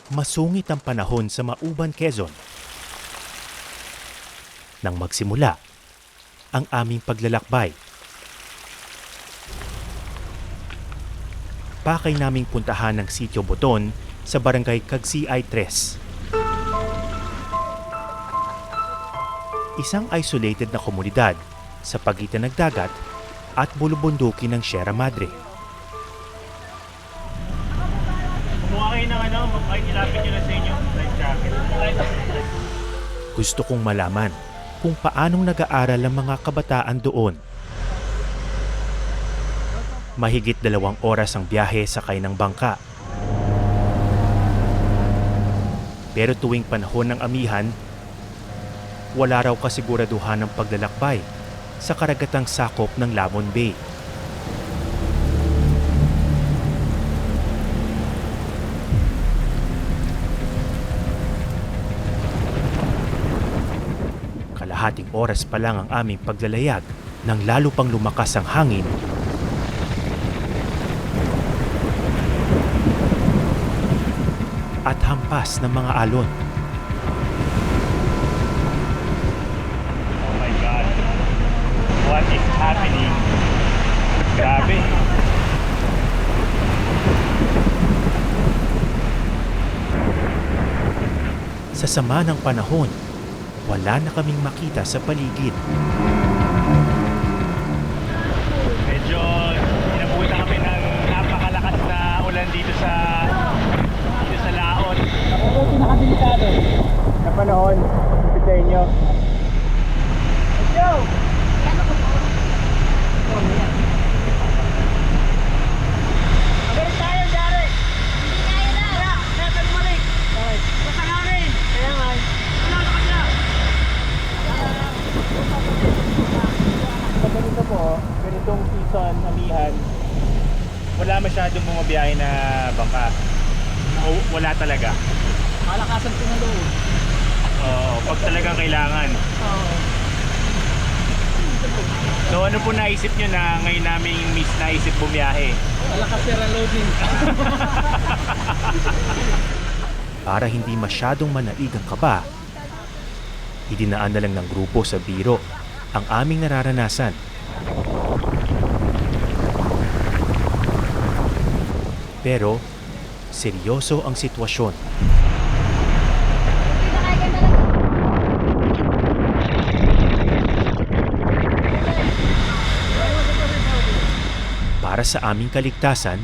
Masungit ang panahon sa Mauban, Quezon. Nang magsimula ang aming paglalakbay, pakay naming puntahan ng Sitio Boton sa barangay Cagsiay 3. Isang isolated na komunidad sa pagitan ng dagat at bulubundukin ng Sierra Madre. Kumuha kayo ng ilapit nyo na sa inyo. Life jacket. Gusto kong malaman kung paanong nag-aaral ang mga kabataan doon. Mahigit 2 oras ang biyahe sakay ng bangka. Pero tuwing panahon ng amihan, wala raw kasiguraduhan ng paglalakbay sa karagatang sakop ng Lamon Bay. Kalahating oras pa lang ang aming paglalayag nang lalo pang lumakas ang hangin at hampas ng mga alon. Oh my God. What is happening? Grabe. Sa sama ng panahon, wala na kaming makita sa paligid. Medyo inabutan kami ng napakalakas na ulan dito sa Laon. Ako po pinakadelikado na panahon sa inyo. Let's go! Mabilis tayo, Jare! Hindi tayo na! Kaya, never balik! Okay. Pasangarin! Kaya nga. Wala na kanya! Sa ganito po, ganitong season, amihan, wala masyadong bumabiyahe na bangka. O, wala talaga. Malakasan po na loob. Oo, pag talagang kailangan. Oo. So ano po naisip nyo na ngayon naming naisip bumiyahe? Malakas sira loading. Para hindi masyadong manaig ang kaba, idinaan na lang ng grupo sa biro ang aming nararanasan. Pero seryoso ang sitwasyon. Para sa aming kaligtasan,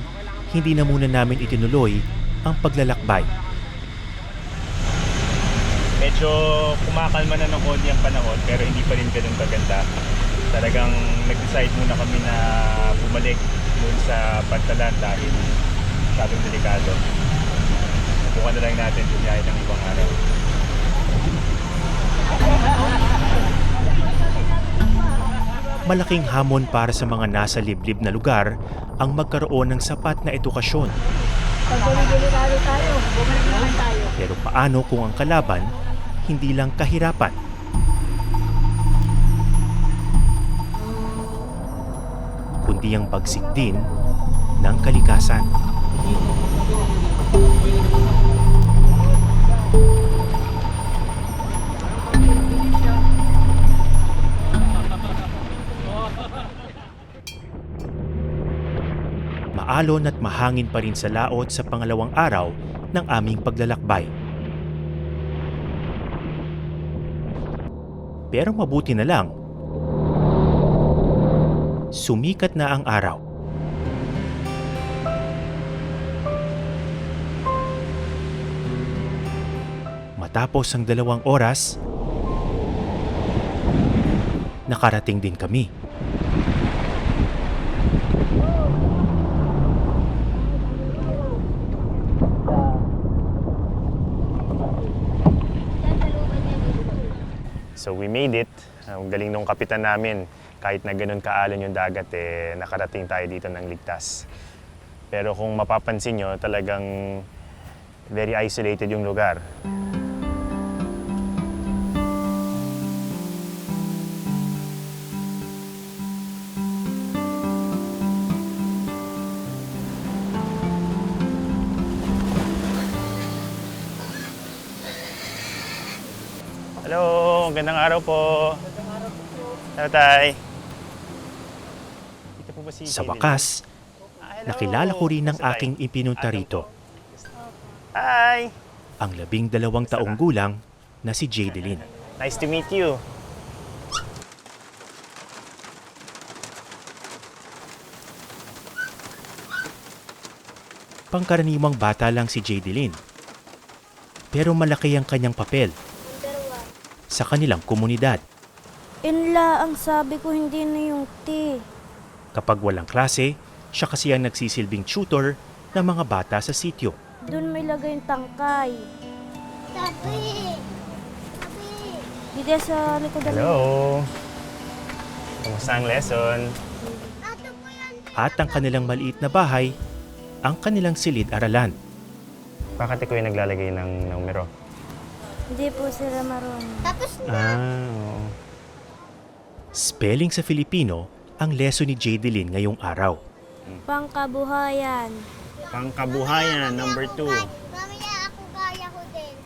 hindi na muna namin itinuloy ang paglalakbay. Medyo kumakalma na ng konti ang panahon pero hindi pa rin ganun kaganda. Talagang nag-decide muna kami na bumalik doon sa Pantalan dahil masyadong delikado. Subukan na lang natin bumiyahe ng ibang araw. Malaking hamon para sa mga nasa liblib na lugar ang magkaroon ng sapat na edukasyon. Pag delikado tayo, bumalik naman tayo. Pero paano kung ang kalaban hindi lang kahirapan? Kundi ang bagsik din ng kalikasan. Maalon at mahangin pa rin sa laot sa pangalawang araw ng aming paglalakbay. Pero mabuti na lang, sumikat na ang araw. Matapos ang 2 oras, nakarating din kami. So we made it. Ang galing nung kapitan namin. Kahit na ganun kaalon yung dagat, nakarating tayo dito ng ligtas. Pero kung mapapansin nyo, talagang very isolated yung lugar. Hello, gandang araw po. Tatay. Dito po ba si Sa Jenny? wakas, Hello. nakilala ko rin ang Basta tayo. aking ipinunta rito, Hi! ang 12 taong gulang na si Jadeline. Nice to meet you. Pangkaraniwang bata lang si Jadeline. Pero malaki ang kanyang papel sa kanilang komunidad. Inla, ang sabi ko hindi na yung T. Kapag walang klase, siya kasi ang nagsisilbing tutor ng mga bata sa sityo. Doon may lagay yung tangkay. Tabi! Dito sa likod ng... Hello. Kumusta ang lesson? At ang kanilang maliit na bahay, ang kanilang silid-aralan. Bakit ikaw yung naglalagay ng numero? Hindi po sila marunong. Tapos Oo. Spelling sa Filipino ang lesson ni Jadeline ngayong araw. Pangkabuhayan. Pangkabuhayan, number 2. mamaya ako kaya ko din.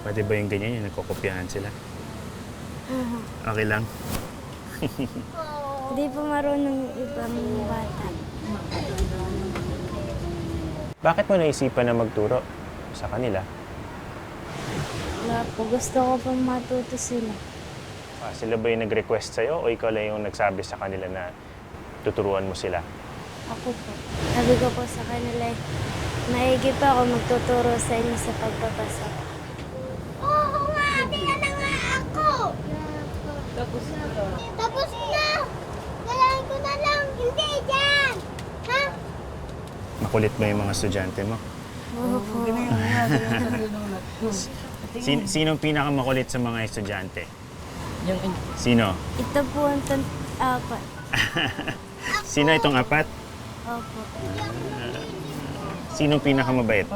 Pwede ba yung ganyan, yung nagkokopyahan sila? Okay lang. Hindi po marunong yung ibang bata. Bakit mo naisipan na magturo sa kanila? Wala po. Gusto ko pong matuto sila. Sila ba yung nag-request sa'yo o ikaw lang yung nagsabi sa kanila na tuturuan mo sila? Ako po. Sabi ko po sa kanila, maigi pa ako magtuturo sa inyo sa pagbabasa. Oo nga, tingnan na nga ako. Tapos na. Tapos na. Galahin ko na lang. Hindi dyan. Ha? Makulit ba yung mga estudyante mo? Oo po. Sinong pinakamakulit sa mga estudyante? Sino? Ito po ang apat. Sino itong apat? Opo. Sinong pinakamabait?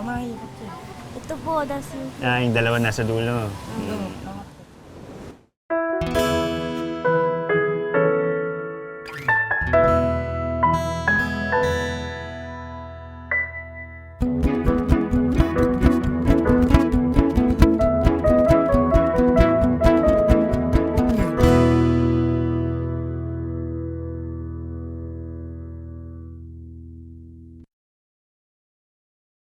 Ito po, das yung... Yung dalawa nasa dulo.